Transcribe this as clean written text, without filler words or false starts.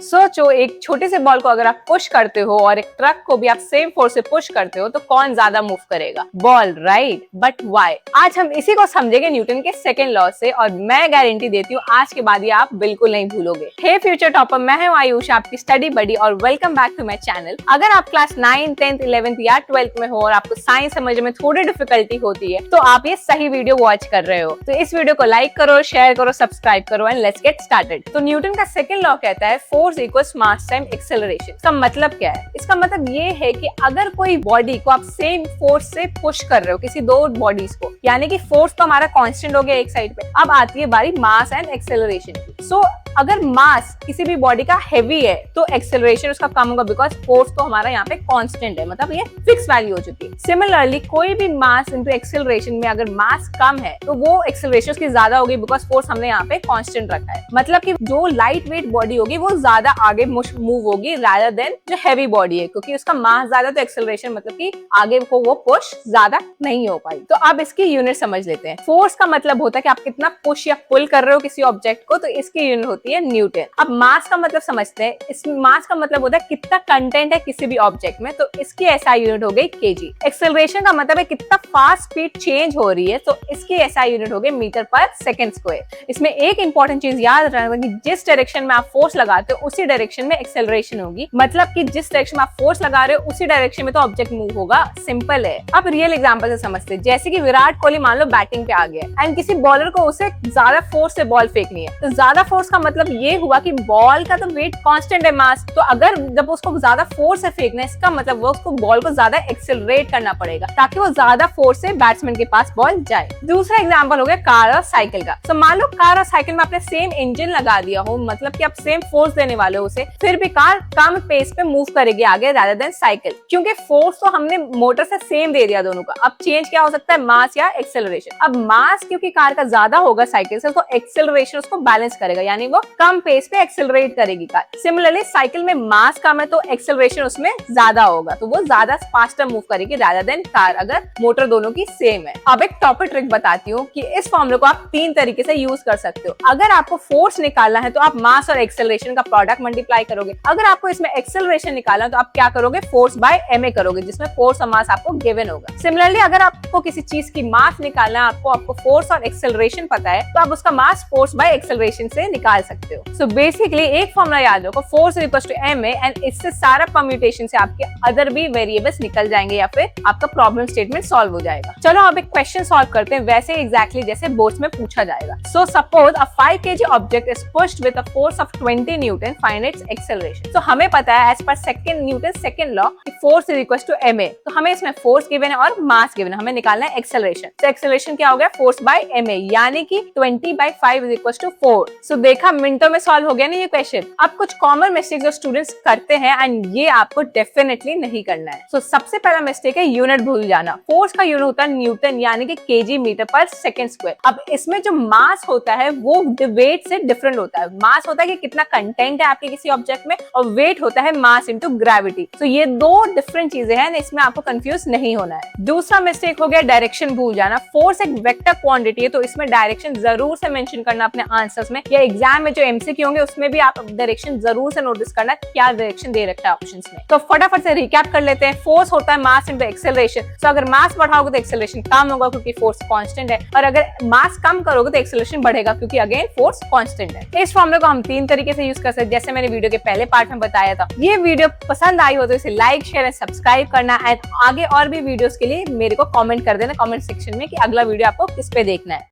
सोचो एक छोटे से बॉल को अगर आप पुश करते हो और एक ट्रक को भी आप सेम फोर्स से पुश करते हो तो कौन ज्यादा मूव करेगा? Ball, right? But why? आज हम इसी को समझेंगे न्यूटन के सेकंड लॉ से, और मैं गारंटी देती हूँ आज के बाद ये आप बिल्कुल नहीं भूलोगे। हे फ्यूचर टॉपर, मैं हूँ आयुष, आपकी स्टडी बडी, और welcome back to my channel. अगर आप क्लास 9, 10th, 11th या 12th में हो और आपको साइंस समझने में थोड़ी डिफिकल्टी होती है तो आप ये सही वीडियो वॉच कर रहे हो। तो इस वीडियो को लाइक करो, शेयर करो, सब्सक्राइब करो एंड लेट्स गेट स्टार्टेड। तो न्यूटन का सेकंड लॉ कहता है फोर्स इक्वल्स मास टाइम एक्सेलरेशन। इसका मतलब क्या है? इसका मतलब ये है कि अगर कोई बॉडी को आप सेम फोर्स से पुश कर रहे हो, किसी दो बॉडीज को, यानी कि फोर्स तो हमारा कांस्टेंट हो गया एक साइड पे, अब आती है बारी मास एंड एक्सेलरेशन की। सो अगर मास किसी भी बॉडी का हेवी है तो एक्सेलरेशन उसका कम होगा, बिकॉज फोर्स तो हमारा यहाँ पे कांस्टेंट है, मतलब ये फिक्स वैल्यू हो चुकी है। सिमिलरली कोई भी मास इनटू एक्सेलरेशन में अगर मास कम है तो वो एक्सेलरेशन उसकी ज्यादा होगी, बिकॉज फोर्स हमने यहाँ पे कांस्टेंट रखा है। मतलब कि जो लाइट वेट बॉडी होगी वो ज्यादा आगे मूव होगी रादर देन जो हैवी बॉडी है, क्योंकि उसका मास ज्यादा, तो एक्सेलरेशन मतलब कि आगे को वो पुश ज्यादा नहीं हो पाई। तो अब इसकी यूनिट समझ लेते हैं। फोर्स का मतलब होता है कि आप कितना पुश या पुल कर रहे हो किसी ऑब्जेक्ट को, तो इसकी यूनिट होती है न्यूटन। अब मास का मतलब समझते हैं। इस मास का मतलब होता है कितना कंटेंट है किसी भी ऑब्जेक्ट में, तो इसकी एसआई यूनिट हो गई केजी। एक्सेलरेशन का मतलब है कितना फास्ट स्पीड चेंज हो रही है, तो इसकी एसआई यूनिट हो गई मीटर पर सेकंड स्क्वायर। इसमें एक इंपॉर्टेंट चीज याद रखना कि जिस डायरेक्शन में आप फोर्स लगाते हो उसी डायरेक्शन में एक्सेलरेशन होगी। मतलब कि जिस डायरेक्शन में आप फोर्स लगा रहे हो उसी डायरेक्शन में तो ऑब्जेक्ट मूव होगा। सिंपल है। अब रियल एग्जांपल से समझते हैं। जैसे कि विराट कोहली मान लो बैटिंग पे आ गया एंड किसी बॉलर को उसे ज्यादा फोर्स से बॉल फेंकनी है, तो ज्यादा फोर्स का मतलब ये हुआ कि बॉल का तो वेट कांस्टेंट है, मास, तो अगर जब उसको ज्यादा फोर्स से फेंकना है, इसका मतलब वो उसको बॉल को ज्यादा एक्सेलरेट करना पड़ेगा ताकि वो ज्यादा फोर्स से बैट्समैन के पास बॉल जाए। दूसरा एग्जांपल हो गया कार और साइकिल का। तो मान लो कार और साइकिल में आपने सेम इंजन लगा दिया हो, मतलब कि आप सेम फोर्स देने वाले हो उसे, फिर भी कार कम पेस पे मूव करेगी आगे रादर देन साइकिल, क्योंकि फोर्स तो हमने मोटर से सेम दे दिया दोनों का। अब चेंज क्या हो सकता है, मास या एक्सेलरेशन। अब मास क्योंकि कार का ज्यादा होगा साइकिल से, तो एक्सेलरेशन उसको बैलेंस करेगा, यानी वो कम पेस पे एक्सेलरेट करेगी कार। सिमिलरली साइकिल में मास कम है तो एक्सेलरेशन उसमें ज्यादा होगा, तो वो ज्यादा फास्टर मूव करेगी रादर देन कार, अगर मोटर दोनों की सेम है। अब एक टॉपर ट्रिक बताती हूँ कि इस फॉर्मूले को आप 3 तरीके से यूज कर सकते हो। अगर आपको फोर्स निकालना है तो आप मास और एक्सेलरेशन का प्रोडक्ट मल्टीप्लाई करोगे। अगर आपको इसमें एक्सेलरेशन निकालना है तो आप क्या करोगे, फोर्स बाय ma करोगे, जिसमें फोर्स और मास आपको गिवन होगा। सिमिलरली अगर आपको किसी चीज की मास निकालना है, आपको फोर्स और एक्सेलरेशन पता है, तो आप उसका मास फोर्स बाय एक्सेलरेशन से निकाल सकते हो। सो बेसिकली एक फॉर्मूला याद रखो, force is equal to ma, and इससे सारा परम्यूटेशन से आपके अदर भी वेरिएबल्स निकल जाएंगे या फिर आपका प्रॉब्लम स्टेटमेंट सॉल्व हो जाएगा। चलो अब एक क्वेश्चन सॉल्व करते हैं, वैसे एग्जैक्टली जैसे बोर्ड्स में पूछा जाएगा। So suppose a 5 kg object is pushed with a force of 20 newton, find its acceleration. तो हमें पता है एज पर न्यूटन सेकंड लॉ कि force is equal to ma, तो हमें इसमें फोर्स गिवन है और मास गिवन है, हमें निकालना है एक्सेलरेशन। तो एक्सेलरेशन क्या हो गया, फोर्स बाय ma, यानी कि 20/5 इज इक्वल टू 4। सो देखा, मिनटों में सॉल्व हो गया ना ये क्वेश्चन। अब कुछ कॉमन मिस्टेक जो स्टूडेंट्स करते हैं एंड ये आपको डेफिनेटली नहीं करना है। सो सबसे पहला मिस्टेक है यूनिट भूल जाना। फोर्स का यूनिट होता है न्यूटन, यानी कि केजी मीटर पर सेकंड स्क्वायर। अब इसमें जो मास होता है वो वेट से डिफरेंट होता है। मास होता है कि कितना कंटेंट है आपके किसी ऑब्जेक्ट में, और वेट होता है मास इनटू ग्रेविटी। तो ये दो डिफरेंट चीजें हैं, इसमें आपको कंफ्यूज नहीं होना है। दूसरा मिस्टेक हो गया डायरेक्शन भूल जाना। फोर्स एक वेक्टर क्वांटिटी है, तो इसमें डायरेक्शन जरूर से मेंशन करना अपने आंसर्स में, या एग्जाम में जो एमसीक्यू होंगे उसमें भी आप डायरेक्शन जरूर से नोटिस करना क्या डायरेक्शन दे रखा है ऑप्शंस में। तो फटाफट से रिकैप कर लेते हैं। फोर्स होता है मास इनटू एक्सेलरेशन। तो अगर मास बढ़ाओगे तो एक्सेलरेशन कम होगा क्योंकि फोर्स कांस्टेंट है, और अगर मास कम करोगे तो एक्सेलरेशन बढ़ेगा क्योंकि अगेन फोर्स कांस्टेंट है। इस फॉर्मूले को हम 3 तरीके से यूज कर सकते हैं, जैसे मैंने वीडियो के पहले पार्ट में बताया था। ये वीडियो पसंद आई हो तो इसे लाइक, शेयर एंड सब्सक्राइब करना, एंड आगे और भी वीडियोस के लिए मेरे को कमेंट कर देना कमेंट सेक्शन में कि अगला वीडियो आपको किस पे देखना है।